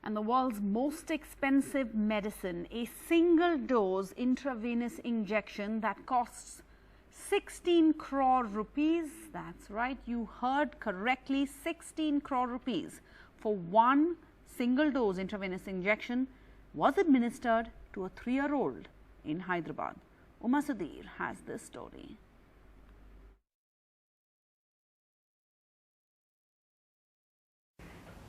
And the world's most expensive medicine, a single dose intravenous injection that costs 16 crore rupees. That's right, you heard correctly, 16 crore rupees for one single dose intravenous injection was administered to a 3-year-old in Hyderabad. Uma Sudhir has this story.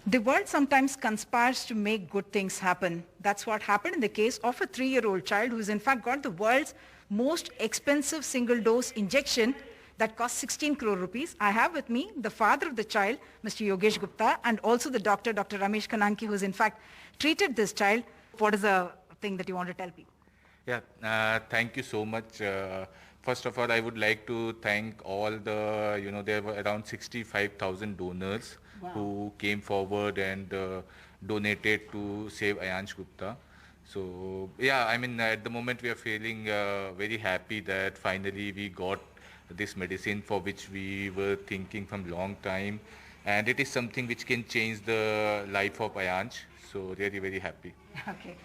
The world sometimes conspires to make good things happen. That's what happened in the case of a 3-year-old child who's in fact got the world's most expensive single-dose injection that cost 16 crore rupees. I have with me the father of the child, Mr. Yogesh Gupta, and also the doctor, Dr. Ramesh Kananki, who's in fact treated this child. What is the thing that you want to tell people? Yeah, thank you so much. First of all, I would like to thank all the, there were around 65,000 donors who came forward and donated to save Ayansh Gupta. So, yeah, I mean, at the moment we are feeling very happy that finally we got this medicine for which we were thinking from long time. And it is something which can change the life of Ayansh. So, really very happy. Okay.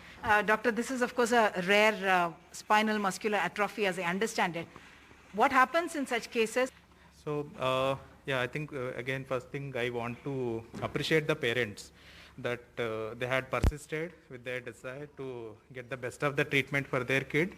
Doctor, this is of course a rare spinal muscular atrophy as I understand it. What happens in such cases? So, yeah, I think again, first thing I want to appreciate the parents that they had persisted with their desire to get the best of the treatment for their kid,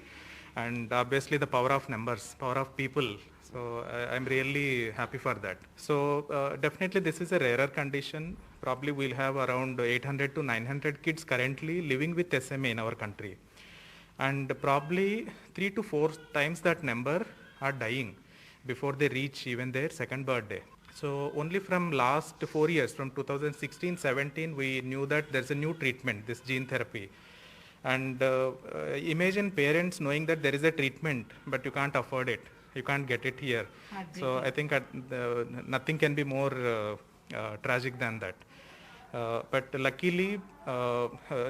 and obviously the power of numbers, power of people. So I'm really happy for that. So definitely this is a rarer condition. Probably we'll have around 800 to 900 kids currently living with SMA in our country. And probably 3 to 4 times that number are dying before they reach even their second birthday. So only from last 4 years, from 2016-17, we knew that there's a new treatment, this gene therapy. And imagine parents knowing that there is a treatment, but you can't afford it. You can't get it here. So I think nothing can be more tragic than that. But luckily,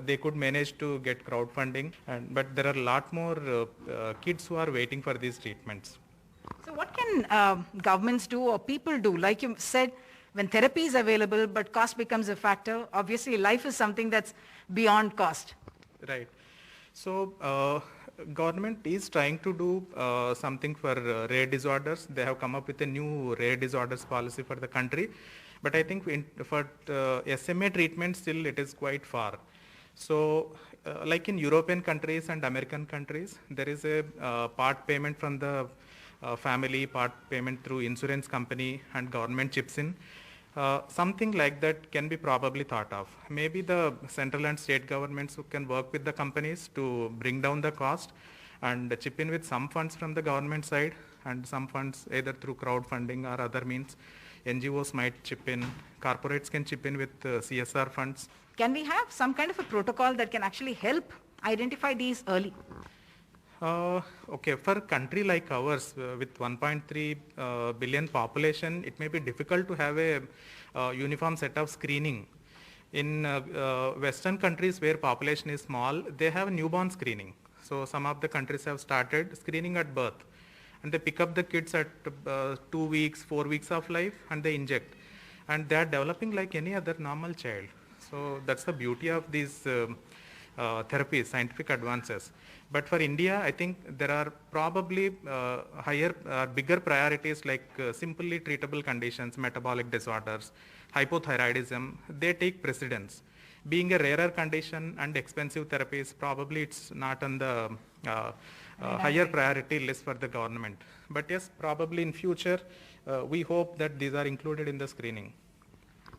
they could manage to get crowdfunding. But there are a lot more kids who are waiting for these treatments. So what can governments do or people do? Like you said, when therapy is available, but cost becomes a factor, obviously life is something that's beyond cost. Right. So government is trying to do something for rare disorders. They have come up with a new rare disorders policy for the country. But I think for SMA treatment still it is quite far. So like in European countries and American countries, there is a part payment from the family, part payment through insurance company, and government chips in. Something like that can be probably thought of. Maybe the central and state governments who can work with the companies to bring down the cost and chip in with some funds from the government side and some funds either through crowdfunding or other means. NGOs might chip in, corporates can chip in with CSR funds. Can we have some kind of a protocol that can actually help identify these early? Okay, for a country like ours with 1.3 billion population, it may be difficult to have a uniform set of screening. In Western countries where population is small, they have newborn screening. So some of the countries have started screening at birth. And they pick up the kids at 2 weeks, 4 weeks of life, and they inject. And they are developing like any other normal child. So that's the beauty of these therapies, scientific advances. But for India, I think there are probably bigger priorities like simply treatable conditions, metabolic disorders, hypothyroidism, they take precedence. Being a rarer condition and expensive therapies, probably it's not on the higher priority list for the government. But yes, probably in future, we hope that these are included in the screening.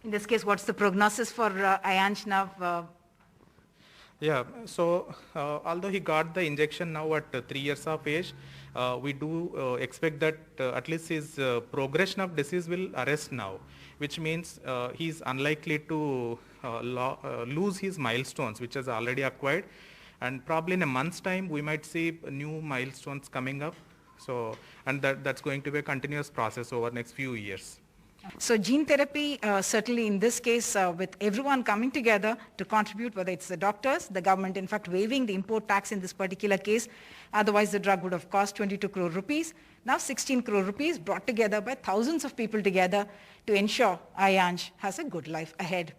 In this case, what's the prognosis for Ayansh now? Yeah, so although he got the injection now at 3 years of age, we do expect that at least his progression of disease will arrest now, which means he's unlikely to lose his milestones, which has already acquired. And probably in a month's time, we might see new milestones coming up. So, and that's going to be a continuous process over the next few years. So gene therapy, certainly in this case, with everyone coming together to contribute, whether it's the doctors, the government in fact waiving the import tax in this particular case, otherwise the drug would have cost 22 crore rupees. Now 16 crore rupees brought together by thousands of people together to ensure Ayansh has a good life ahead.